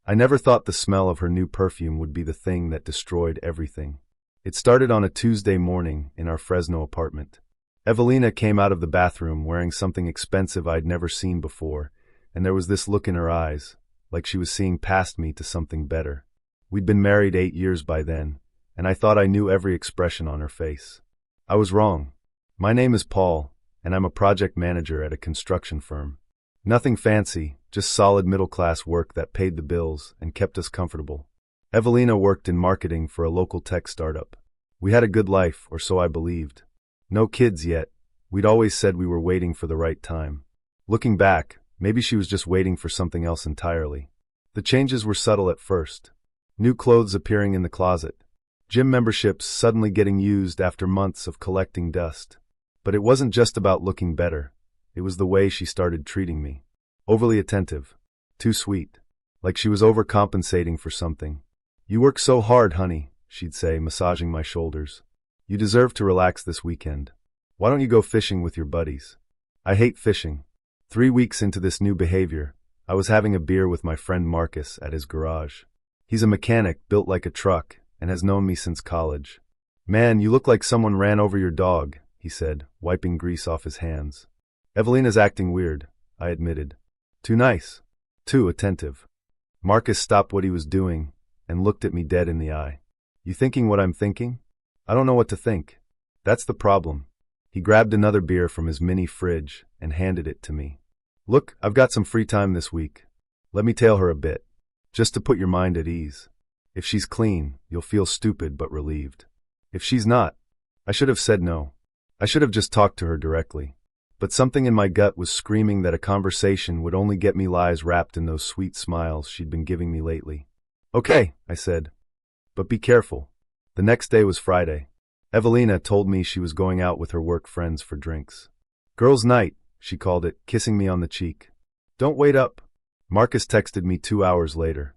I never thought the smell of her new perfume would be the thing that destroyed everything. It started on a Tuesday morning in our Fresno apartment. Evelina came out of the bathroom wearing something expensive I'd never seen before, and there was this look in her eyes, like she was seeing past me to something better. We'd been married 8 years by then, and I thought I knew every expression on her face. I was wrong. My name is Paul, and I'm a project manager at a construction firm. Nothing fancy, just solid middle-class work that paid the bills and kept us comfortable. Evelina worked in marketing for a local tech startup. We had a good life, or so I believed. No kids yet. We'd always said we were waiting for the right time. Looking back, maybe she was just waiting for something else entirely. The changes were subtle at first. New clothes appearing in the closet. Gym memberships suddenly getting used after months of collecting dust. But it wasn't just about looking better. It was the way she started treating me. Overly attentive. Too sweet. Like she was overcompensating for something. "You work so hard, honey," she'd say, massaging my shoulders. "You deserve to relax this weekend. Why don't you go fishing with your buddies?" I hate fishing. 3 weeks into this new behavior, I was having a beer with my friend Marcus at his garage. He's a mechanic built like a truck and has known me since college. "Man, you look like someone ran over your dog," he said, wiping grease off his hands. "Evelina's acting weird," I admitted. "Too nice. Too attentive." Marcus stopped what he was doing and looked at me dead in the eye. "You thinking what I'm thinking?" "I don't know what to think. That's the problem." He grabbed another beer from his mini fridge and handed it to me. "Look, I've got some free time this week. Let me tail her a bit, just to put your mind at ease. If she's clean, you'll feel stupid but relieved. If she's not..." I should have said no. I should have just talked to her directly. But something in my gut was screaming that a conversation would only get me lies wrapped in those sweet smiles she'd been giving me lately. "Okay," I said. "But be careful." The next day was Friday. Evelina told me she was going out with her work friends for drinks. "Girls' night," she called it, kissing me on the cheek. "Don't wait up." Marcus texted me 2 hours later,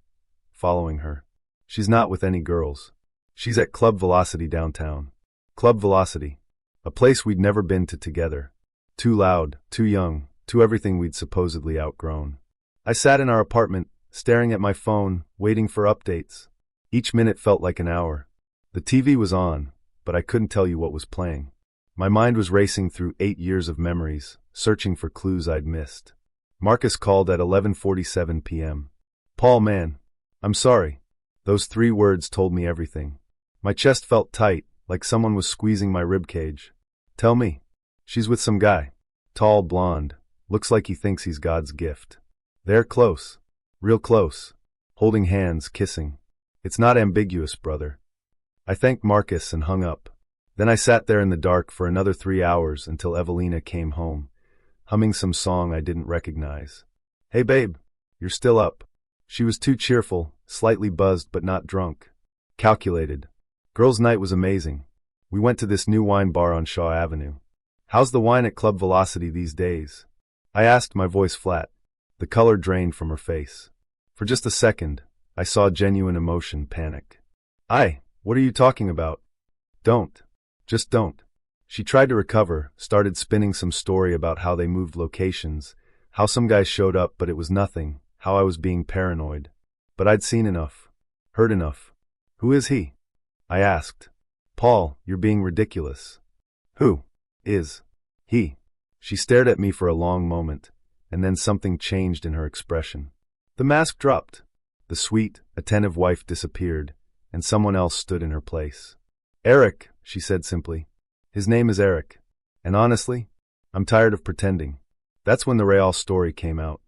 following her. "She's not with any girls. She's at Club Velocity downtown." Club Velocity. A place we'd never been to together. Too loud, too young, too everything we'd supposedly outgrown. I sat in our apartment, staring at my phone, waiting for updates. Each minute felt like an hour. The TV was on, but I couldn't tell you what was playing. My mind was racing through 8 years of memories, searching for clues I'd missed. Marcus called at 11:47 p.m. "Paul, man. I'm sorry." Those 3 words told me everything. My chest felt tight, like someone was squeezing my ribcage. "Tell me." "She's with some guy. Tall, blonde. Looks like he thinks he's God's gift. They're close. Real close. Holding hands, kissing. It's not ambiguous, brother." I thanked Marcus and hung up. Then I sat there in the dark for another 3 hours until Evelina came home, humming some song I didn't recognize. "Hey babe, you're still up." She was too cheerful, slightly buzzed but not drunk. Calculated. Girls' night was amazing. We went to this new wine bar on Shaw Avenue. "How's the wine at Club Velocity these days?" I asked, my voice flat. The color drained from her face. For just a second, I saw genuine emotion, panic. What are you talking about?" "Don't. Just don't." She tried to recover, started spinning some story about how they moved locations, how some guy showed up but it was nothing, how I was being paranoid. But I'd seen enough. Heard enough. "Who is he?" I asked. "Paul, you're being ridiculous." "Who is he?" She stared at me for a long moment, and then something changed in her expression. The mask dropped. The sweet, attentive wife disappeared, and someone else stood in her place. "Eric," she said simply. "His name is Eric. And honestly, I'm tired of pretending." That's when the Real story came out.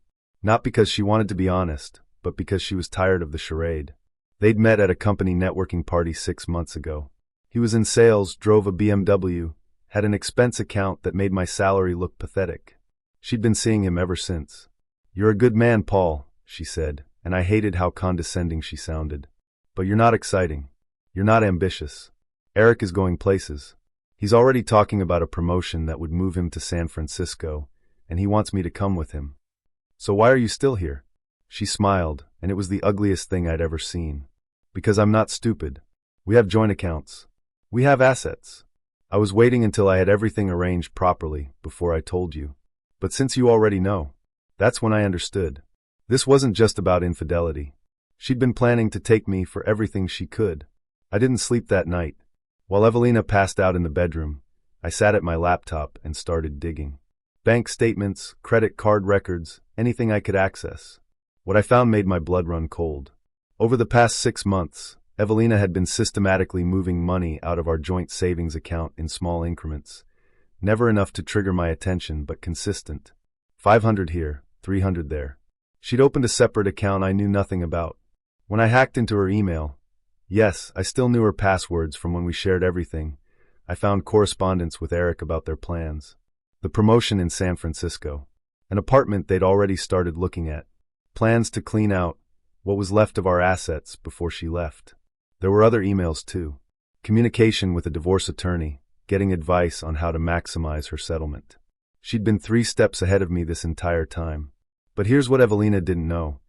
Not because she wanted to be honest, but because she was tired of the charade. They'd met at a company networking party 6 months ago. He was in sales, drove a BMW, had an expense account that made my salary look pathetic. She'd been seeing him ever since. "You're a good man, Paul," she said, and I hated how condescending she sounded. "But you're not exciting. You're not ambitious. Eric is going places. He's already talking about a promotion that would move him to San Francisco, and he wants me to come with him. So why are you still here?" She smiled, and it was the ugliest thing I'd ever seen. "Because I'm not stupid. We have joint accounts. We have assets. I was waiting until I had everything arranged properly before I told you. But since you already know, that's when I understood. This wasn't just about infidelity. She'd been planning to take me for everything she could. I didn't sleep that night. While Evelina passed out in the bedroom, I sat at my laptop and started digging. Bank statements, credit card records, anything I could access. What I found made my blood run cold. Over the past 6 months, Evelina had been systematically moving money out of our joint savings account in small increments. Never enough to trigger my attention, but consistent. 500 here, 300 there. She'd opened a separate account I knew nothing about. When I hacked into her email, yes, I still knew her passwords from when we shared everything, I found correspondence with Eric about their plans. The promotion in San Francisco. An apartment they'd already started looking at. Plans to clean out what was left of our assets before she left. There were other emails too. Communication with a divorce attorney, getting advice on how to maximize her settlement. She'd been 3 steps ahead of me this entire time. But here's what Evelina didn't know.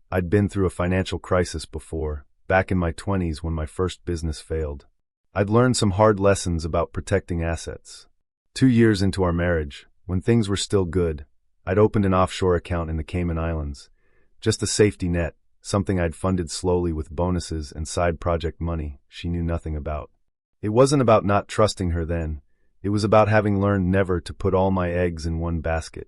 I'd been through a financial crisis before, back in my 20s when my first business failed. I'd learned some hard lessons about protecting assets. 2 years into our marriage, when things were still good, I'd opened an offshore account in the Cayman Islands. Just a safety net, something I'd funded slowly with bonuses and side project money she knew nothing about. It wasn't about not trusting her then. It was about having learned never to put all my eggs in one basket.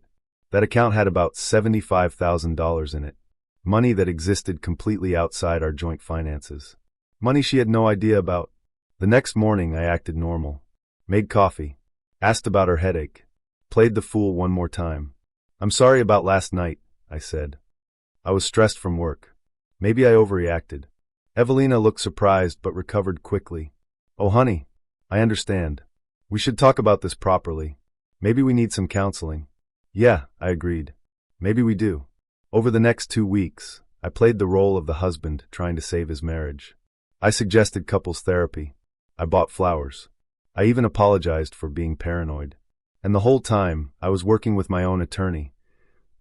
That account had about $75,000 in it. Money that existed completely outside our joint finances. Money she had no idea about. The next morning I acted normal. Made coffee. Asked about her headache. Played the fool one more time. "I'm sorry about last night," I said. "I was stressed from work. Maybe I overreacted." Evelina looked surprised but recovered quickly. "Oh honey, I understand. We should talk about this properly. Maybe we need some counseling." "Yeah," I agreed. "Maybe we do." Over the next 2 weeks, I played the role of the husband trying to save his marriage. I suggested couples therapy. I bought flowers. I even apologized for being paranoid. And the whole time, I was working with my own attorney,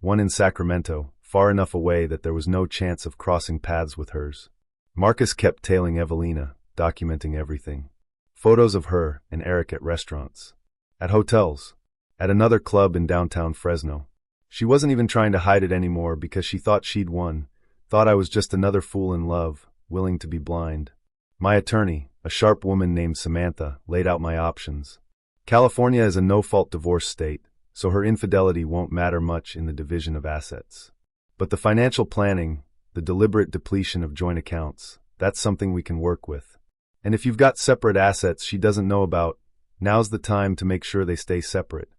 one in Sacramento, far enough away that there was no chance of crossing paths with hers. Marcus kept tailing Evelina, documenting everything. Photos of her and Eric at restaurants, at hotels, at another club in downtown Fresno. She wasn't even trying to hide it anymore because she thought she'd won, thought I was just another fool in love, willing to be blind. My attorney, a sharp woman named Samantha, laid out my options. California is a no-fault divorce state, so her infidelity won't matter much in the division of assets. But the financial planning, the deliberate depletion of joint accounts, that's something we can work with. And if you've got separate assets she doesn't know about, now's the time to make sure they stay separate.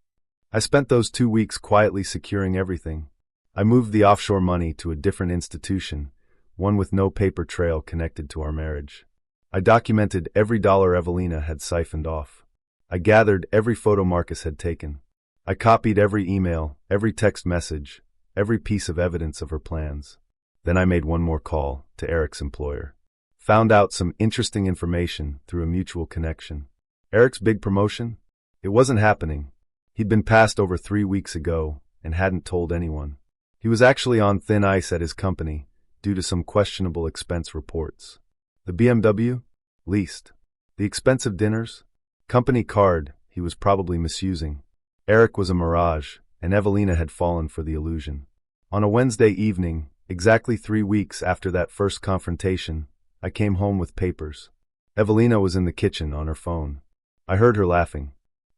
I spent those 2 weeks quietly securing everything. I moved the offshore money to a different institution, one with no paper trail connected to our marriage. I documented every dollar Evelina had siphoned off. I gathered every photo Marcus had taken. I copied every email, every text message, every piece of evidence of her plans. Then I made one more call to Eric's employer. Found out some interesting information through a mutual connection. Eric's big promotion? It wasn't happening. He'd been passed over 3 weeks ago and hadn't told anyone. He was actually on thin ice at his company due to some questionable expense reports. The BMW? Leased. The expensive dinners? Company card he was probably misusing. Eric was a mirage, and Evelina had fallen for the illusion. On a Wednesday evening, exactly 3 weeks after that first confrontation, I came home with papers. Evelina was in the kitchen on her phone. I heard her laughing.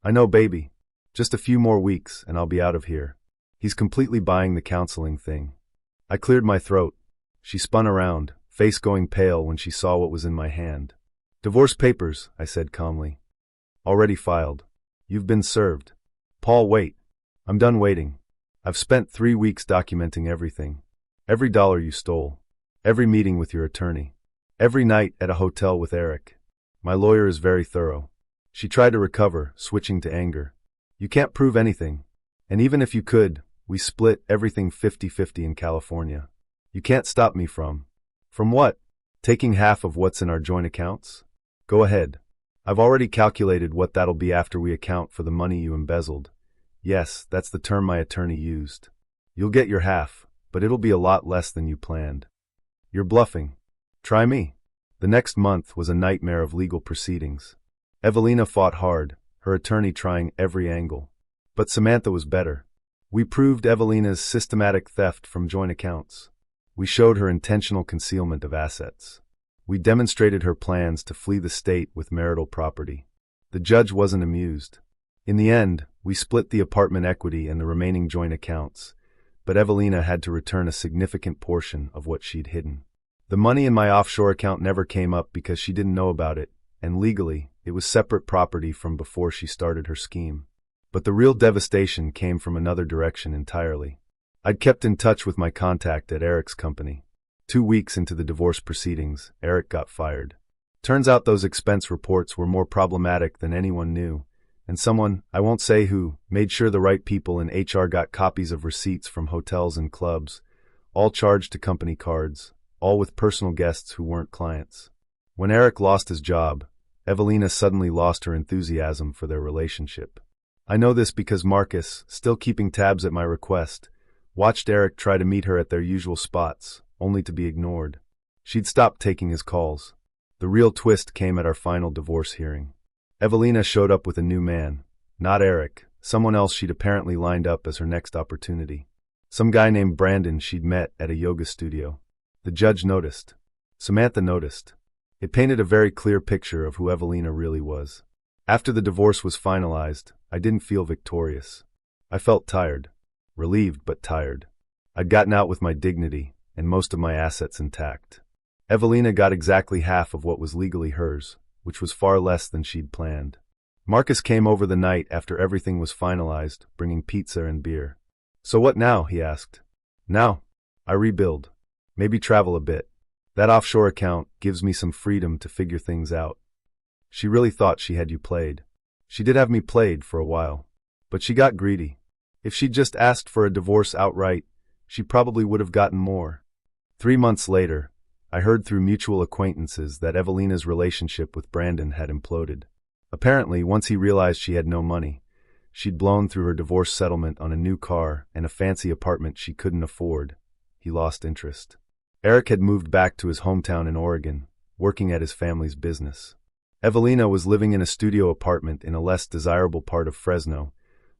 "I know, baby. Just a few more weeks and I'll be out of here. He's completely buying the counseling thing." I cleared my throat. She spun around, face going pale when she saw what was in my hand. "Divorce papers," I said calmly. "Already filed. You've been served." "Paul, wait. I'm done waiting. I've spent 3 weeks documenting everything. Every dollar you stole. Every meeting with your attorney. Every night at a hotel with Eric. My lawyer is very thorough." She tried to recover, switching to anger. "You can't prove anything. And even if you could, we split everything 50-50 in California. You can't stop me from what? Taking half of what's in our joint accounts? Go ahead. I've already calculated what that'll be after we account for the money you embezzled. Yes, that's the term my attorney used. You'll get your half, but it'll be a lot less than you planned." "You're bluffing. Try me." The next month was a nightmare of legal proceedings. Evelina fought hard, her attorney trying every angle. But Samantha was better. We proved Evelina's systematic theft from joint accounts. We showed her intentional concealment of assets. We demonstrated her plans to flee the state with marital property. The judge wasn't amused. In the end, we split the apartment equity and the remaining joint accounts, but Evelina had to return a significant portion of what she'd hidden. The money in my offshore account never came up because she didn't know about it, and legally, it was separate property from before she started her scheme. But the real devastation came from another direction entirely. I'd kept in touch with my contact at Eric's company. 2 weeks into the divorce proceedings, Eric got fired. Turns out those expense reports were more problematic than anyone knew, and someone, I won't say who, made sure the right people in HR got copies of receipts from hotels and clubs, all charged to company cards, all with personal guests who weren't clients. When Eric lost his job, Evelina suddenly lost her enthusiasm for their relationship. I know this because Marcus, still keeping tabs at my request, watched Eric try to meet her at their usual spots, only to be ignored. She'd stopped taking his calls. The real twist came at our final divorce hearing. Evelina showed up with a new man, not Eric, someone else she'd apparently lined up as her next opportunity. Some guy named Brandon she'd met at a yoga studio. The judge noticed. Samantha noticed. It painted a very clear picture of who Evelina really was. After the divorce was finalized, I didn't feel victorious. I felt tired. Relieved but tired. I'd gotten out with my dignity, and most of my assets intact. Evelina got exactly half of what was legally hers, which was far less than she'd planned. Marcus came over the night after everything was finalized, bringing pizza and beer. "So what now?" he asked. "Now? I rebuild. Maybe travel a bit. That offshore account gives me some freedom to figure things out." She really thought she had you played. She did have me played for a while. But she got greedy. If she'd just asked for a divorce outright, she probably would have gotten more. 3 months later, I heard through mutual acquaintances that Evelina's relationship with Brandon had imploded. Apparently, once he realized she had no money, she'd blown through her divorce settlement on a new car and a fancy apartment she couldn't afford. He lost interest. Eric had moved back to his hometown in Oregon, working at his family's business. Evelina was living in a studio apartment in a less desirable part of Fresno,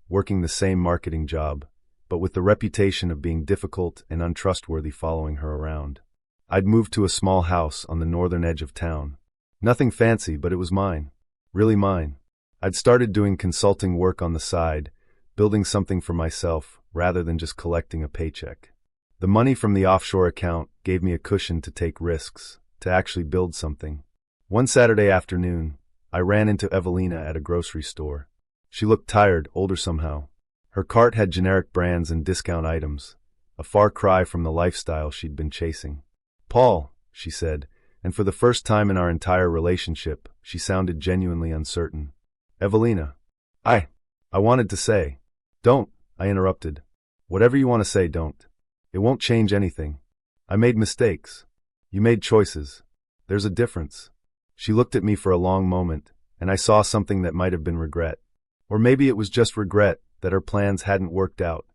working the same marketing job, but with the reputation of being difficult and untrustworthy following her around. I'd moved to a small house on the northern edge of town. Nothing fancy, but it was mine. Really mine. I'd started doing consulting work on the side, building something for myself, rather than just collecting a paycheck. The money from the offshore account gave me a cushion to take risks, to actually build something. One Saturday afternoon, I ran into Evelina at a grocery store. She looked tired, older somehow. Her cart had generic brands and discount items, a far cry from the lifestyle she'd been chasing. "Paul," she said, and for the first time in our entire relationship, she sounded genuinely uncertain. "Evelina." I wanted to say. "Don't," I interrupted. "Whatever you want to say, don't. It won't change anything. I made mistakes. You made choices. There's a difference." She looked at me for a long moment, and I saw something that might have been regret. Or maybe it was just regret that her plans hadn't worked out.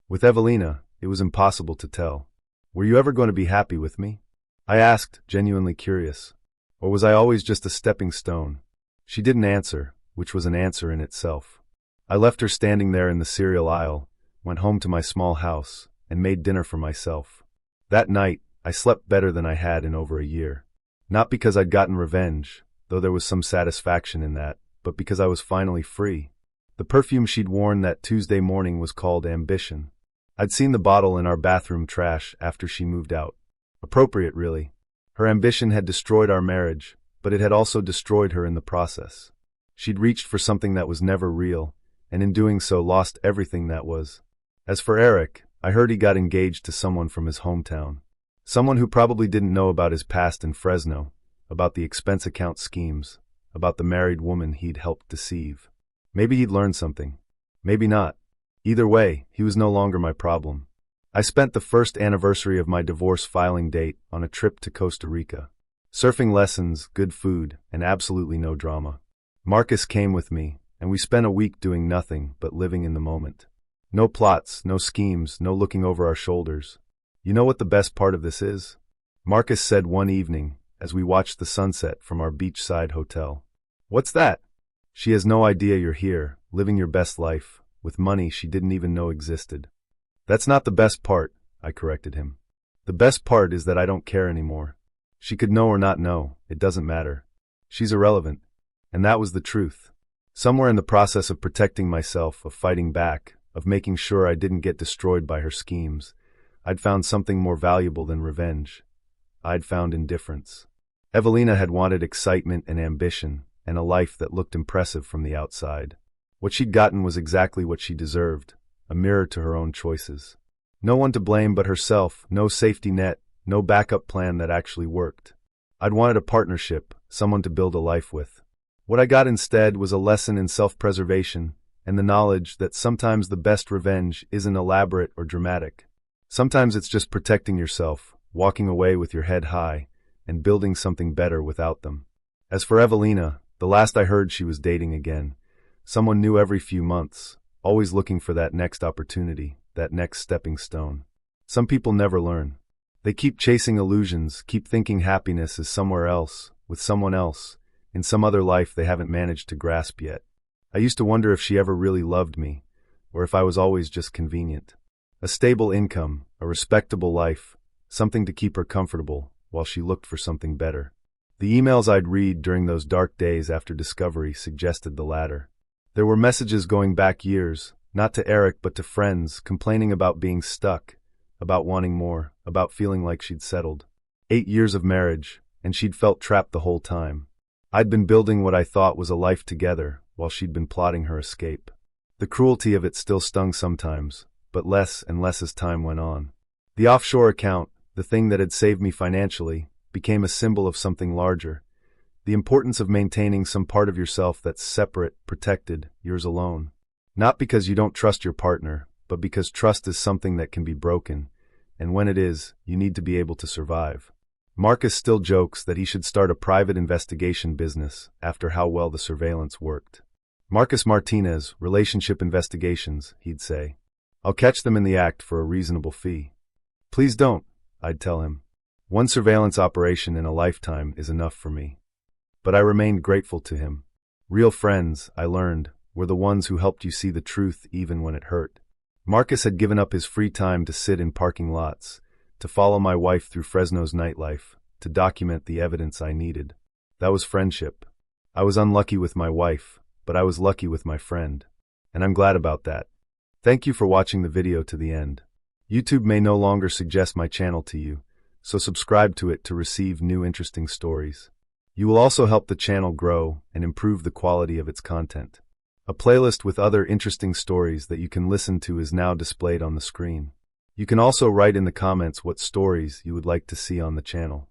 With Evelina, it was impossible to tell. "Were you ever going to be happy with me?" I asked, genuinely curious. Or was I always just a stepping stone? She didn't answer, which was an answer in itself. I left her standing there in the cereal aisle, went home to my small house, and made dinner for myself. That night, I slept better than I had in over a year. Not because I'd gotten revenge, though there was some satisfaction in that, but because I was finally free. The perfume she'd worn that Tuesday morning was called Ambition. I'd seen the bottle in our bathroom trash after she moved out. Appropriate, really. Her ambition had destroyed our marriage, but it had also destroyed her in the process. She'd reached for something that was never real, and in doing so lost everything that was. As for Eric, I heard he got engaged to someone from his hometown. Someone who probably didn't know about his past in Fresno, about the expense account schemes, about the married woman he'd helped deceive. Maybe he'd learned something. Maybe not. Either way, he was no longer my problem. I spent the first anniversary of my divorce filing date on a trip to Costa Rica. Surfing lessons, good food, and absolutely no drama. Marcus came with me, and we spent a week doing nothing but living in the moment. No plots, no schemes, no looking over our shoulders. "You know what the best part of this is?" Marcus said one evening, as we watched the sunset from our beachside hotel. "What's that?" "She has no idea you're here, living your best life, with money she didn't even know existed." "That's not the best part," I corrected him. The best part is that I don't care anymore. She could know or not know, it doesn't matter. She's irrelevant. And that was the truth. Somewhere in the process of protecting myself, of fighting back, of making sure I didn't get destroyed by her schemes, I'd found something more valuable than revenge. I'd found indifference. Evelina had wanted excitement and ambition, and a life that looked impressive from the outside. What she'd gotten was exactly what she deserved, a mirror to her own choices. No one to blame but herself, no safety net, no backup plan that actually worked. I'd wanted a partnership, someone to build a life with. What I got instead was a lesson in self-preservation and the knowledge that sometimes the best revenge isn't elaborate or dramatic. Sometimes it's just protecting yourself, walking away with your head high, and building something better without them. As for Evelina, the last I heard she was dating again. Someone new every few months, always looking for that next opportunity, that next stepping stone. Some people never learn. They keep chasing illusions, keep thinking happiness is somewhere else, with someone else, in some other life they haven't managed to grasp yet. I used to wonder if she ever really loved me, or if I was always just convenient. A stable income, a respectable life, something to keep her comfortable, while she looked for something better. The emails I'd read during those dark days after discovery suggested the latter. There were messages going back years, not to Eric but to friends, complaining about being stuck, about wanting more, about feeling like she'd settled. 8 years of marriage, and she'd felt trapped the whole time. I'd been building what I thought was a life together, while she'd been plotting her escape. The cruelty of it still stung sometimes, but less and less as time went on. The offshore account, the thing that had saved me financially, became a symbol of something larger. The importance of maintaining some part of yourself that's separate, protected, yours alone. Not because you don't trust your partner, but because trust is something that can be broken, and when it is, you need to be able to survive. Marcus still jokes that he should start a private investigation business after how well the surveillance worked. Marcus Martinez, Relationship Investigations, he'd say. I'll catch them in the act for a reasonable fee. Please don't, I'd tell him. One surveillance operation in a lifetime is enough for me. But I remained grateful to him. Real friends, I learned, were the ones who helped you see the truth even when it hurt. Marcus had given up his free time to sit in parking lots, to follow my wife through Fresno's nightlife, to document the evidence I needed. That was friendship. I was unlucky with my wife, but I was lucky with my friend. And I'm glad about that. Thank you for watching the video to the end. YouTube may no longer suggest my channel to you, so subscribe to it to receive new interesting stories. You will also help the channel grow and improve the quality of its content. A playlist with other interesting stories that you can listen to is now displayed on the screen. You can also write in the comments what stories you would like to see on the channel.